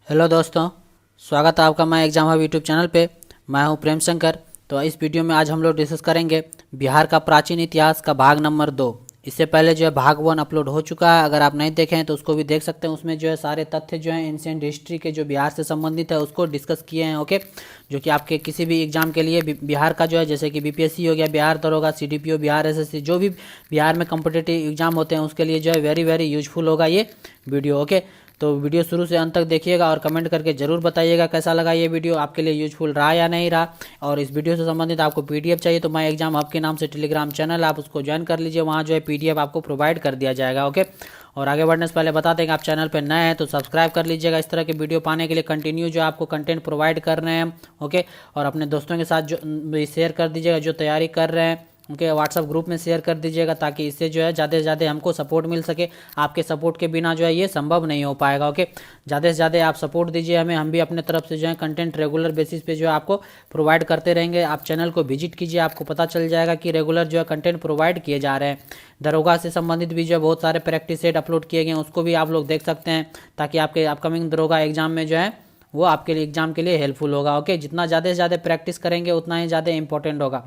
Hello दोस्तों, स्वागत है आपका मैं एग्जाम हब यूट्यूब चैनल पे। मैं हूं प्रेम शंकर। तो इस वीडियो में आज हम लोग डिस्कस करेंगे बिहार का प्राचीन इतिहास का भाग नंबर 2। इससे पहले जो है भाग 1 अपलोड हो चुका है, अगर आप नहीं देखे हैं तो उसको भी देख सकते हैं। उसमें जो है सारे तथ्य जो है एंशिएंट हिस्ट्री के जो बिहार से संबंधित है उसको डिस्कस किए हैं। ओके, जो कि आपके किसी भी एग्जाम के लिए बिहार का जो है, जैसे कि बीपीएससी हो गया, बिहार दरोगा, सीडीपीओ, बिहार एसएससी, जो भी बिहार में कॉम्पिटिटिव एग्जाम होते हैं उसके लिए जो है वेरी वेरी यूजफुल होगा ये वीडियो। ओके, तो वीडियो शुरू से अंत तक देखिएगा और कमेंट करके ज़रूर बताइएगा कैसा लगा ये वीडियो, आपके लिए यूजफुल रहा या नहीं रहा। और इस वीडियो से संबंधित आपको पीडीएफ चाहिए तो माय एग्जाम हब के नाम से टेलीग्राम चैनल, आप उसको ज्वाइन कर लीजिए, वहाँ जो है पीडीएफ आपको प्रोवाइड कर दिया जाएगा। ओके, और आगे बढ़ने से पहले बता दें कि आप चैनल पर नए हैं तो सब्सक्राइब कर लीजिएगा इस तरह के वीडियो पाने के लिए। कंटिन्यू जो आपको कंटेंट प्रोवाइड कर रहे हैं हम। ओके, और अपने दोस्तों के साथ जो शेयर कर दीजिएगा जो तैयारी कर रहे हैं, उनके व्हाट्सअप ग्रुप में शेयर कर दीजिएगा ताकि इससे जो है ज़्यादा से ज़्यादा हमको सपोर्ट मिल सके। आपके सपोर्ट के बिना जो है ये संभव नहीं हो पाएगा। ओके, ज़्यादा से ज़्यादा आप सपोर्ट दीजिए हमें, हम भी अपने तरफ से जो है कंटेंट रेगुलर बेसिस पे जो है आपको प्रोवाइड करते रहेंगे। आप चैनल को विजिट कीजिए, आपको पता चल जाएगा कि रेगुलर जो है कंटेंट प्रोवाइड किए जा रहे हैं। दरोगा से संबंधित भी जो है बहुत सारे प्रैक्टिस सेट अपलोड किए गए हैं, उसको भी आप लोग देख सकते हैं ताकि आपके अपकमिंग दरोगा एग्जाम में जो है वो आपके लिए एग्जाम के लिए हेल्पफुल होगा। ओके, जितना ज़्यादा से ज़्यादा प्रैक्टिस करेंगे उतना ही ज़्यादा इंपॉर्टेंट होगा।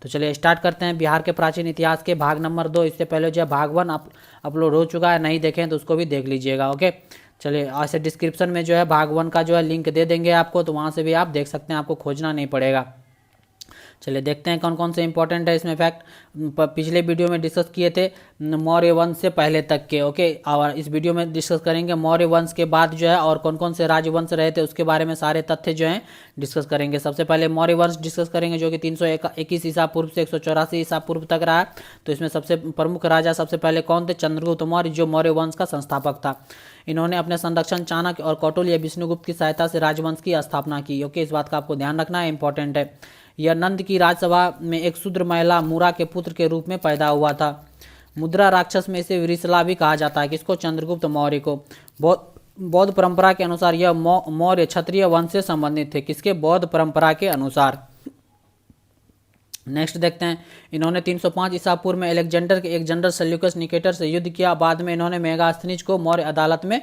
तो चलिए स्टार्ट करते हैं बिहार के प्राचीन इतिहास के भाग नंबर 2। इससे पहले जो है भाग 1 अपलोड हो चुका है, नहीं देखें तो उसको भी देख लीजिएगा। ओके, चलिए ऐसे डिस्क्रिप्शन में जो है भाग 1 का जो है लिंक दे देंगे आपको, तो वहाँ से भी आप देख सकते हैं, आपको खोजना नहीं पड़ेगा। चलिए देखते हैं कौन कौन से इंपॉर्टेंट है इसमें फैक्ट। पिछले वीडियो में डिस्कस किए थे मौर्य वंश से पहले तक के। ओके, और इस वीडियो में डिस्कस करेंगे मौर्य वंश के बाद जो है और कौन कौन से राजवंश रहे थे उसके बारे में सारे तथ्य जो हैं डिस्कस करेंगे। सबसे पहले मौर्य वंश डिस्कस करेंगे जो कि 321 ईसा पूर्व से 184 ईसा पूर्व तक रहा। तो इसमें सबसे प्रमुख राजा सबसे पहले कौन थे? चंद्रगुप्त मौर्य, जो मौर्य वंश का संस्थापक था। इन्होंने अपने संरक्षण चाणक्य और कौटिल्य विष्णुगुप्त की सहायता से राजवंश की स्थापना की। ओके, इस बात का आपको ध्यान रखना है, इंपॉर्टेंट है। यह नंद की राजसभा में एक शूद्र महिला मूरा के पुत्र के रूप में पैदा हुआ था। मुद्रा राक्षस में इसे विरिसला भी कहा जाता है। किसको? चंद्रगुप्त मौर्य को। बौद्ध परंपरा के अनुसार यह मौर्य क्षत्रिय वंश से संबंधित थे। किसके? बौद्ध परंपरा के अनुसार। नेक्स्ट देखते हैं, इन्होंने 305 ईसा पूर्व में अलेक्जेंडर के एक जनरल सेल्यूकस निकेटर से युद्ध किया। बाद में इन्होंने मेगास्थनीज को मौर्य अदालत में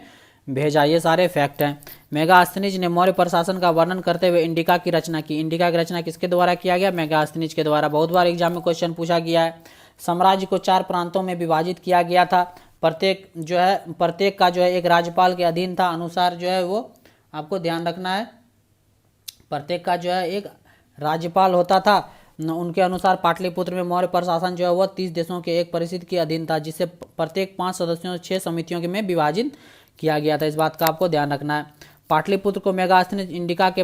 भेजा। ये सारे फैक्ट हैं। मेगास्थनीज ने मौर्य प्रशासन का वर्णन करते हुए इंडिका की रचना की। इंडिका की रचना किसके द्वारा किया गया? मेगास्थनीज के द्वारा। बहुत बार एग्जाम में क्वेश्चन पूछा गया है। साम्राज्य को 4 प्रांतों में विभाजित किया गया था। प्रत्येक का जो है एक राज्यपाल के अधीन था। अनुसार जो है वो आपको ध्यान रखना है, प्रत्येक का जो है एक राज्यपाल होता था। उनके अनुसार पाटलिपुत्र में मौर्य प्रशासन जो है वह 30 देशों के एक परिषद के अधीन था, जिसे प्रत्येक 5 सदस्यों 6 समितियों में विभाजित किया गया था। इस बात का आपको ध्यान रखना है। पाटलिपुत्र को मेगास्थनीज इंडिका के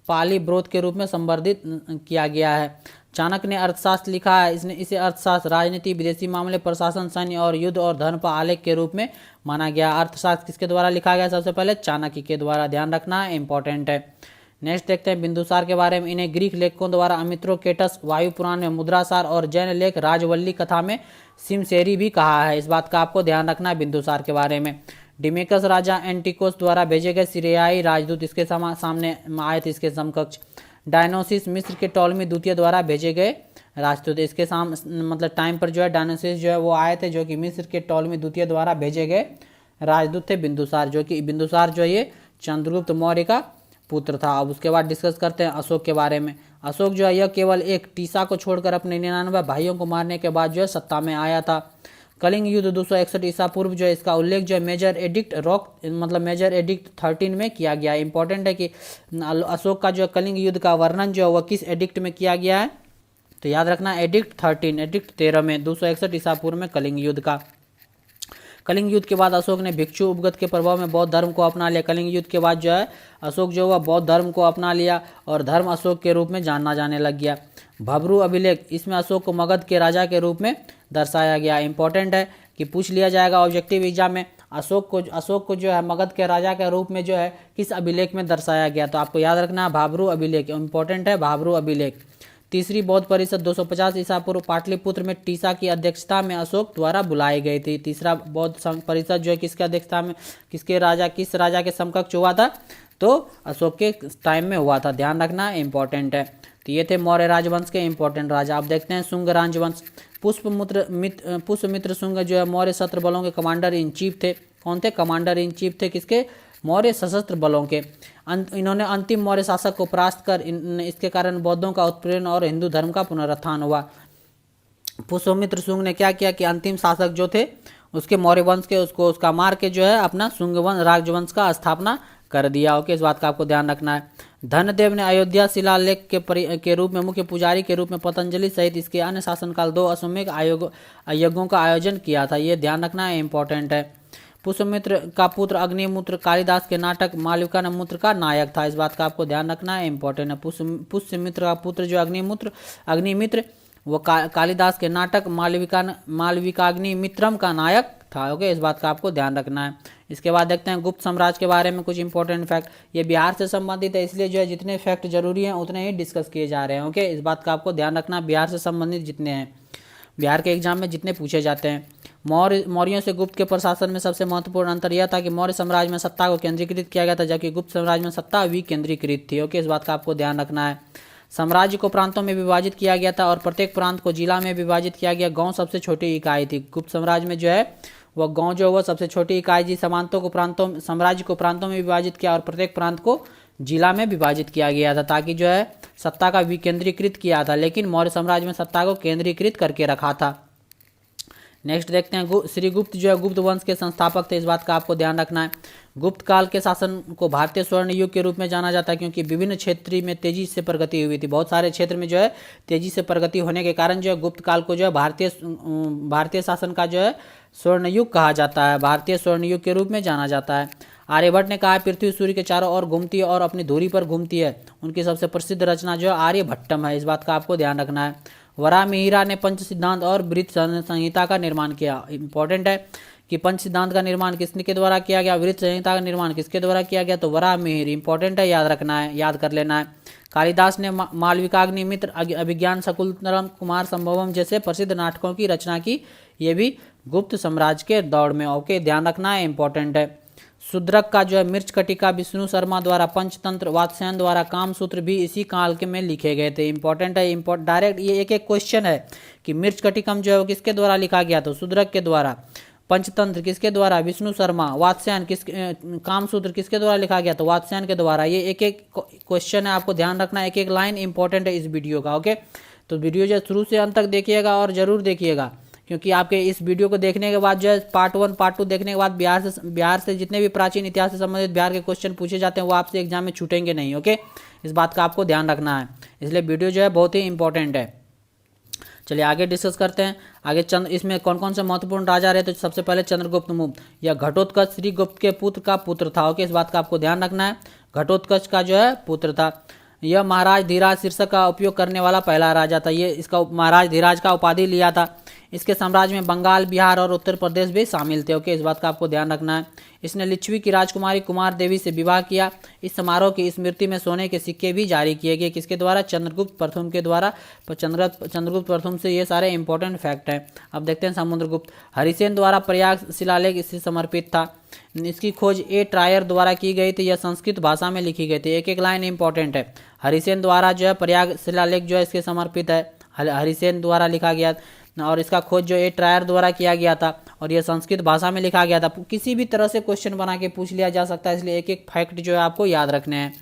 पाली ब्रोथ के रूप में संवर्धित किया गया है। चाणक्य ने अर्थशास्त्र लिखा है। इसे अर्थशास्त्र, राजनीति, विदेशी मामले, प्रशासन, सैन्य और युद्ध और धर्म पर आलेख के रूप में माना गया। अर्थशास्त्र किसके द्वारा लिखा गया? सबसे पहले चाणक्य के द्वारा। ध्यान रखना है, इंपॉर्टेंट है। नेक्स्ट देखते हैं बिंदुसार के बारे में। इन्हें ग्रीक लेखकों द्वारा अमित्रोकेटस, वायु पुराण में मुद्रासार और जैन लेख राजवल्ली कथा में सिमसेरी भी कहा है। इस बात का आपको ध्यान रखना है बिंदुसार के बारे में। डिमेकस राजा एंटिकोस द्वारा भेजे गए सीरियाई राजदूत इसके सामने आए थे, इसके समकक्ष। डायनोसिस मिस्र के टॉलमी द्वितीय द्वारा भेजे गए राजदूत, इसके मतलब टाइम पर जो है डायनोसिस जो है वो आए थे, जो कि मिस्र के टॉलमी द्वितीय द्वारा भेजे गए राजदूत थे बिंदुसार, जो कि बिंदुसार जो ये चंद्रगुप्त मौर्य का पुत्र था। अब उसके बाद डिस्कस करते हैं अशोक के बारे में। अशोक जो है यह केवल एक टीसा को छोड़कर अपने 99 भाइयों को मारने के बाद जो है सत्ता में आया था। कलिंग युद्ध 261 ईसा पूर्व जो है इसका उल्लेख जो है मेजर एडिक्ट 13 में किया गया है। इंपॉर्टेंट है कि अशोक का जो कलिंग युद्ध का वर्णन जो है वह किस एडिक्ट में किया गया है? तो याद रखना, एडिक्ट 13 में 261 ईसा पूर्व में कलिंग युद्ध का। कलिंग युद्ध के बाद अशोक ने भिक्षु उपगत के प्रभाव में बौद्ध धर्म को अपना लिया। कलिंग युद्ध के बाद जो है अशोक जो हुआ बौद्ध धर्म को अपना लिया और धर्म अशोक के रूप में जाना जाने लग गया। भब्रू अभिलेख, इसमें अशोक को मगध के राजा के रूप में दर्शाया गया। इंपॉर्टेंट है कि पूछ लिया जाएगा ऑब्जेक्टिव एग्जाम में, अशोक को जो है मगध के राजा के रूप में जो है किस अभिलेख में दर्शाया गया? तो आपको याद रखना है भाब्रू अभिलेख, इंपॉर्टेंट है भाब्रू अभिलेख। तीसरी बौद्ध परिषद 250 ईसा पूर्व पाटलिपुत्र में टीसा की अध्यक्षता में अशोक द्वारा बुलाई गई थी। तीसरा बौद्ध परिषद जो है किसकी अध्यक्षता में, किस राजा के समकक्ष हुआ था? तो अशोक के टाइम में हुआ था। ध्यान रखना, इंपॉर्टेंट है। तो ये थे मौर्य राजवंश के इंपॉर्टेंट राजा। अब देखते हैं शुंग राजवंश। पुष्पमित्र शुंग जो है मौर्य शस्त्र बलों के कमांडर इन चीफ थे। कौन थे? कमांडर इन चीफ थे किसके? मौर्य सशस्त्र बलों के। इन्होंने अंतिम मौर्य शासक को परास्त कर इसके कारण बौद्धों का उत्पीड़न और हिंदू धर्म का पुनरुत्थान हुआ। पुष्यमित्र शुंग ने क्या किया कि अंतिम शासक जो थे उसके मौर्य वंश के उसका मार के जो है अपना शुंग वंश राजवंश का स्थापना कर दिया। ओके, इस बात का आपको ध्यान रखना है। धनदेव ने अयोध्या शिलालेख के रूप में मुख्य पुजारी के रूप में पतंजलि सहित इसके अन्य शासनकाल 2 अश्वमेध यज्ञों का आयोजन किया था। ये ध्यान रखना है, इंपॉर्टेंट है। पुष्यमित्र का पुत्र अग्निमित्र कालिदास के नाटक मालविकाग्निमित्र का नायक था। इस बात का आपको ध्यान रखना है, इंपॉर्टेंट है। पुष्यमित्र का पुत्र जो अग्निमित्र वो कालिदास के नाटक मालविकाग्निमित्रम का नायक था। ओके, इस बात का आपको ध्यान रखना है। इसके बाद देखते हैं गुप्त साम्राज्य के बारे में कुछ इंपॉर्टेंट फैक्ट। ये बिहार से संबंधित है, इसलिए जो है जितने फैक्ट जरूरी हैं उतने ही डिस्कस किए जा रहे हैं। ओके, इस बात का आपको ध्यान रखना, बिहार से संबंधित जितने हैं, बिहार के एग्जाम में जितने पूछे जाते हैं। मौर्यों से गुप्त के प्रशासन में सबसे महत्वपूर्ण अंतर यह था कि मौर्य साम्राज्य में सत्ता को केंद्रीकृत किया गया था, जबकि गुप्त साम्राज्य में सत्ता विकेंद्रीकृत थी। ओके, इस बात का आपको ध्यान रखना है। साम्राज्य को प्रांतों में विभाजित किया गया था और प्रत्येक प्रांत को जिला में विभाजित किया गया। गांव सबसे छोटी इकाई थी। गुप्त साम्राज्य में जो है वह गांव जो है वो सबसे छोटी इकाई थी। साम्राज्य को प्रांतों में विभाजित किया और प्रत्येक प्रांत को जिला में विभाजित किया गया था, ताकि जो है सत्ता का विकेंद्रीकृत किया था। लेकिन मौर्य साम्राज्य में सत्ता को केंद्रीकृत करके रखा था। नेक्स्ट देखते हैं, श्रीगुप्त जो है गुप्त वंश के संस्थापक थे। इस बात का आपको ध्यान रखना है। गुप्त काल के शासन को भारतीय स्वर्ण युग के रूप में जाना जाता है, क्योंकि विभिन्न क्षेत्र में तेजी से प्रगति हुई थी। बहुत सारे क्षेत्र में जो है तेजी से प्रगति होने के कारण जो है गुप्त काल को जो है भारतीय शासन का जो है स्वर्ण युग कहा जाता है, भारतीय स्वर्ण युग के रूप में जाना जाता है। आर्यभट्ट ने कहा पृथ्वी सूर्य के चारों ओर घूमती है और अपनी धुरी पर घूमती है। उनकी सबसे प्रसिद्ध रचना जो है आर्यभट्टम है। इस बात का आपको ध्यान रखना है। वराहमिहिर ने पंच सिद्धांत और वृत्त संहिता का निर्माण किया। इंपॉर्टेंट है कि पंच सिद्धांत का निर्माण किसके द्वारा किया गया, वृत्त संहिता का निर्माण किसके द्वारा किया गया, तो वराहमिहिर। इंपॉर्टेंट है, याद रखना है, याद कर लेना है। कालिदास ने मालविकाग्निमित्र, अभिज्ञान शकुंतलम, कुमार संभवम जैसे प्रसिद्ध नाटकों की रचना की। ये भी गुप्त साम्राज्य के दौर में। ओके, ध्यान रखना है, इंपॉर्टेंट है। शूद्रक का जो है मृच्छकटिका विष्णु शर्मा द्वारा, पंचतंत्र वात्स्यायन द्वारा, कामसूत्र भी इसी काल के में लिखे गए थे। इंपॉर्टेंट है, डायरेक्ट ये एक क्वेश्चन है कि मृच्छकटिकम जो है वो किसके द्वारा लिखा गया, तो शूद्रक के द्वारा। पंचतंत्र किसके द्वारा, विष्णु शर्मा। वात्स्यायन कामसूत्र किसके द्वारा लिखा गया, तो वात्स्यायन के द्वारा। ये एक क्वेश्चन है, आपको ध्यान रखना, एक एक लाइन इंपॉर्टेंट है इस वीडियो का। ओके, तो वीडियो जो शुरू से अंत तक देखिएगा और जरूर देखिएगा, क्योंकि आपके इस वीडियो को देखने के बाद जो है पार्ट 1 पार्ट 2 देखने के बाद बिहार से जितने भी प्राचीन इतिहास से संबंधित बिहार के क्वेश्चन पूछे जाते हैं वो आपसे एग्जाम में छूटेंगे नहीं। ओके, इस बात का आपको ध्यान रखना है, इसलिए वीडियो जो है बहुत ही इंपॉर्टेंट है। चलिए आगे डिस्कस करते हैं। आगे इसमें कौन कौन से महत्वपूर्ण राजा रहे, तो सबसे पहले चंद्रगुप्त मौर्य। यह घटोत्कच श्रीगुप्त के पुत्र का पुत्र था। ओके, इस बात का आपको ध्यान रखना है, घटोत्कच का जो है पुत्र था। यह महाराज धीराज शीर्षक का उपयोग करने वाला पहला राजा था। ये इसका महाराज धीराज का उपाधि लिया था। इसके साम्राज्य में बंगाल, बिहार और उत्तर प्रदेश भी शामिल थे। ओके, इस बात का आपको ध्यान रखना है। इसने लिच्छवी की राजकुमारी कुमार देवी से विवाह किया। इस समारोह की स्मृति में सोने के सिक्के भी जारी किए गए। किसके द्वारा, चंद्रगुप्त प्रथम के द्वारा। चंद्रगुप्त प्रथम से ये सारे इंपॉर्टेंट फैक्ट हैं। अब देखते हैं समुद्रगुप्त। हरिसेन द्वारा प्रयाग शिलालेख इससे समर्पित था। इसकी खोज ए ट्रायर द्वारा की गई थी। यह संस्कृत भाषा में लिखी गई थी। एक एक लाइन इंपॉर्टेंट है। हरिसेन द्वारा जो है प्रयाग शिलालेख जो है इसके समर्पित है, हरिसेन द्वारा लिखा गया, और इसका खोज जो ए ट्रायर द्वारा किया गया था, और यह संस्कृत भाषा में लिखा गया था। किसी भी तरह से क्वेश्चन बना के पूछ लिया जा सकता है, इसलिए एक एक फैक्ट जो है आपको याद रखने हैं।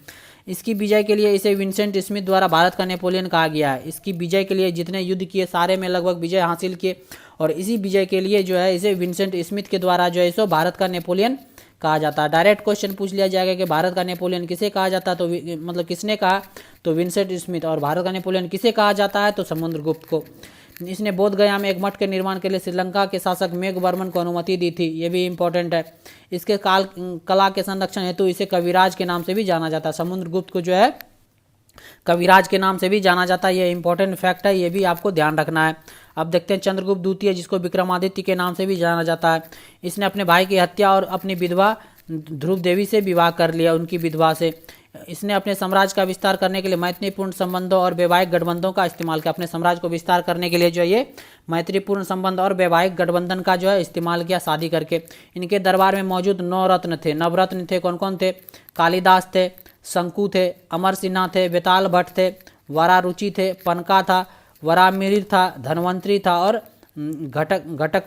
इसकी विजय के लिए इसे विंसेंट स्मिथ द्वारा भारत का नेपोलियन कहा गया है। इसकी विजय के लिए जितने युद्ध किए सारे में लगभग विजय हासिल किए, और इसी विजय के लिए जो है इसे विंसेंट स्मिथ के द्वारा जो है इसको भारत का नेपोलियन कहा जाता है। डायरेक्ट क्वेश्चन पूछ लिया जाएगा कि भारत का नेपोलियन किसे कहा जाता है, तो मतलब किसने कहा, तो विंसेंट स्मिथ। और भारत का नेपोलियन किसे कहा जाता है, तो समुद्रगुप्त को। इसने बोध गया में एक मठ के निर्माण के लिए श्रीलंका के शासक मेघवर्मन को अनुमति दी थी। ये भी इंपॉर्टेंट है। इसके कला के संरक्षण हेतु इसे कविराज के नाम से भी जाना जाता है। समुद्रगुप्त को जो है कविराज के नाम से भी जाना जाता है। ये इंपॉर्टेंट फैक्ट है, ये भी आपको ध्यान रखना है। अब देखते हैं चंद्रगुप्त द्वितीय, जिसको विक्रमादित्य के नाम से भी जाना जाता है। इसने अपने भाई की हत्या और अपनी विधवा ध्रुव देवी से विवाह कर लिया, उनकी विधवा से। इसने अपने साम्राज्य का विस्तार करने के लिए मैत्रीपूर्ण संबंधों और वैवाहिक गठबंधनों का इस्तेमाल किया। अपने साम्राज्य को विस्तार करने के लिए जो है ये मैत्रीपूर्ण संबंध और वैवाहिक गठबंधन का जो है इस्तेमाल किया, शादी करके। इनके दरबार में मौजूद 9 रत्न थे। नवरत्न थे, कौन कौन थे, कालिदास थे, शंकु थे, अमर सिन्हा थे, बेताल भट्ट थे, वरारुचि थे, पनका था, वरामिहिर था, धनवंतरी था, और घटकर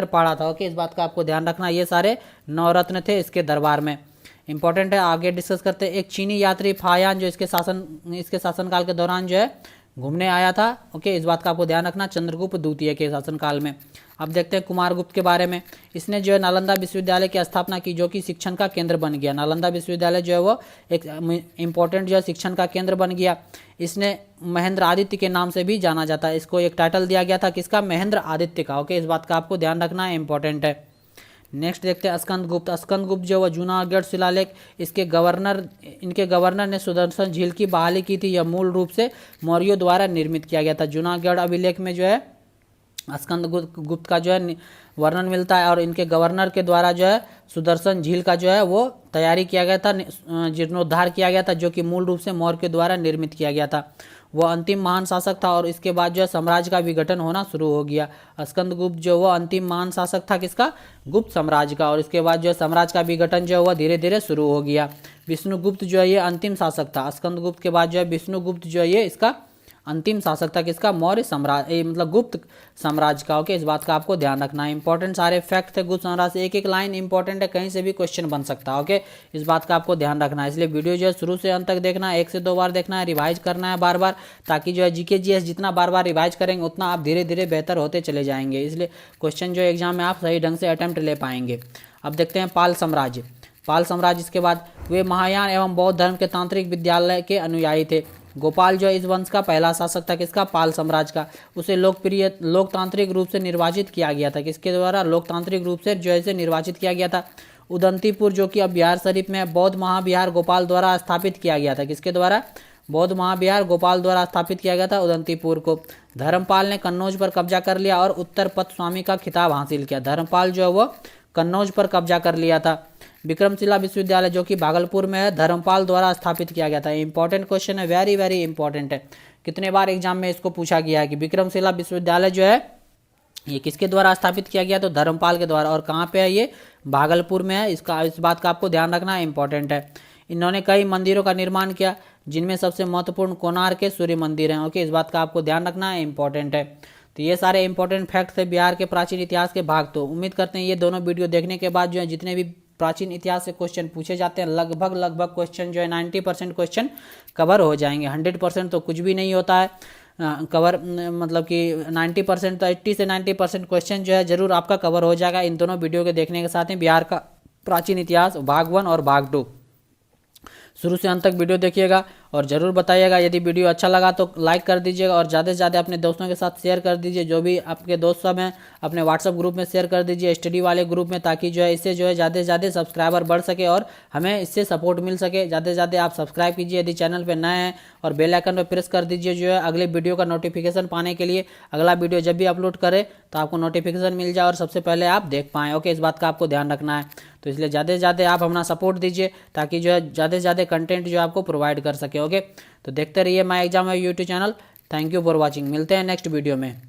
पाड़ा था। ओके, इस बात का आपको ध्यान रखना, ये सारे 9 रत्न थे इसके दरबार में। इंपॉर्टेंट है, आगे डिस्कस करते हैं। एक चीनी यात्री फायान जो इसके शासनकाल के दौरान जो है घूमने आया था। ओके, इस बात का आपको ध्यान रखना, चंद्रगुप्त द्वितीय के शासनकाल में। अब देखते हैं कुमारगुप्त के बारे में। इसने जो है नालंदा विश्वविद्यालय की स्थापना की, जो कि शिक्षण का केंद्र बन गया। नालंदा विश्वविद्यालय जो है वो एक इम्पोर्टेंट जो है शिक्षण का केंद्र बन गया। इसने महेंद्र आदित्य के नाम से भी जाना जाता है। इसको एक टाइटल दिया गया था किसका, महेंद्र आदित्य का। ओके, इस बात का आपको ध्यान रखना है, इंपॉर्टेंट है। नेक्स्ट देखते हैं स्कंदगुप्त। स्कंदगुप्त जो है जूनागढ़ शिलालेख, इनके गवर्नर ने सुदर्शन झील की बहाली की थी। यह मूल रूप से मौर्यों द्वारा निर्मित किया गया था। जूनागढ़ अभिलेख में जो है स्कंदगुप्त का जो है वर्णन मिलता है और इनके गवर्नर के द्वारा जो है सुदर्शन झील का जो है वो तैयारी किया गया था, जीर्णोद्धार किया गया था, जो कि मूल रूप से मौर्य के द्वारा निर्मित किया गया था। वह अंतिम महान शासक था और इसके बाद जो है साम्राज्य का विघटन होना शुरू हो गया। स्कंदगुप्त जो वो अंतिम महान शासक था किसका, गुप्त साम्राज्य का, और इसके बाद जो है साम्राज्य का विघटन जो है वह धीरे धीरे शुरू हो गया। विष्णुगुप्त जो है ये अंतिम शासक था। स्कंदगुप्त के बाद जो है विष्णुगुप्त जो है ये इसका अंतिम शासक था किसका, मौर्य साम्राज्य मतलब गुप्त साम्राज्य का। ओके, इस बात का आपको ध्यान रखना है। इंपॉर्टेंट सारे फैक्ट थे गुप्त साम्राज्य से, एक एक लाइन इंपॉर्टेंट है, कहीं से भी क्वेश्चन बन सकता है। ओके, इस बात का आपको ध्यान रखना है। इसलिए वीडियो जो है शुरू से अंत तक देखना है, 1 से 2 बार देखना है, रिवाइज करना है बार बार, ताकि जो है जीके जीएस जितना बार बार रिवाइज करेंगे उतना आप धीरे धीरे बेहतर होते चले जाएंगे। इसलिए क्वेश्चन जो एग्जाम में आप सही ढंग से अटेम्प्ट ले पाएंगे। अब देखते हैं पाल साम्राज्य। पाल साम्राज्य इसके बाद वे महायान एवं बौद्ध धर्म के तांत्रिक विद्यालय के अनुयायी थे। गोपाल जो इस वंश का पहला शासक था किसका, पाल साम्राज्य का। उसे लोकतांत्रिक रूप से निर्वाचित किया गया था। किसके द्वारा, लोकतांत्रिक रूप से जो है निर्वाचित किया गया था। उदंतीपुर जो कि अब बिहार शरीफ में बौद्ध महाविहार गोपाल द्वारा स्थापित किया गया था। किसके द्वारा, बौद्ध महाविहार गोपाल द्वारा स्थापित किया गया था उदंतीपुर को। धर्मपाल ने कन्नौज पर कब्जा कर लिया और उत्तर पथ स्वामी का खिताब हासिल किया। धर्मपाल जो है वो कन्नौज पर कब्जा कर लिया था। विक्रमशिला विश्वविद्यालय जो कि भागलपुर में है, धर्मपाल द्वारा स्थापित किया गया था। इंपॉर्टेंट क्वेश्चन है, वेरी वेरी इंपॉर्टेंट है। कितने बार एग्जाम में इसको पूछा गया है कि विक्रमशिला विश्वविद्यालय जो है ये किसके द्वारा स्थापित किया गया, तो धर्मपाल के द्वारा। और कहाँ पे है ये, भागलपुर में है। इस बात का आपको ध्यान रखना इंपॉर्टेंट है। इन्होंने कई मंदिरों का निर्माण किया, जिनमें सबसे महत्वपूर्ण कोणार्क के सूर्य मंदिर हैं। ओके, इस बात का आपको ध्यान रखना है, इंपॉर्टेंट है। तो ये सारे इंपॉर्टेंट फैक्ट थे बिहार के प्राचीन इतिहास के भाग। तो उम्मीद करते हैं ये दोनों वीडियो देखने के बाद जो है जितने भी प्राचीन इतिहास से क्वेश्चन पूछे जाते हैं लगभग क्वेश्चन जो है 90% क्वेश्चन कवर हो जाएंगे। 100% तो कुछ भी नहीं होता है कवर, मतलब कि 90% तो 80 से 90% क्वेश्चन जो है जरूर आपका कवर हो जाएगा इन दोनों वीडियो के देखने के साथ ही। बिहार का प्राचीन इतिहास भाग 1 और भाग 2 शुरू से अंत तक वीडियो देखिएगा और ज़रूर बताइएगा। यदि वीडियो अच्छा लगा तो लाइक कर दीजिएगा और ज़्यादा से ज़्यादा अपने दोस्तों के साथ शेयर कर दीजिए। जो भी आपके दोस्त सब हैं अपने व्हाट्सएप ग्रुप में शेयर कर दीजिए, स्टडी वाले ग्रुप में, ताकि जो है इससे जो है ज़्यादा से ज़्यादा सब्सक्राइबर बढ़ सके और हमें इससे सपोर्ट मिल सके। ज़्यादा से ज़्यादा आप सब्सक्राइब कीजिए यदि चैनल पर नए हैं और बेल आइकन पर प्रेस कर दीजिए जो है अगले वीडियो का नोटिफिकेशन पाने के लिए। अगला वीडियो जब भी अपलोड करे तो आपको नोटिफिकेशन मिल जाए और सबसे पहले आप देख पाएँ। ओके, इस बात का आपको ध्यान रखना है। तो इसलिए ज़्यादा से ज़्यादा आप अपना सपोर्ट दीजिए ताकि जो है ज़्यादा से ज़्यादा कंटेंट जो आपको प्रोवाइड कर सके। ओके, तो देखते रहिए माय एग्जाम है YouTube channel. Thank you for watching. मिलते हैं नेक्स्ट वीडियो में।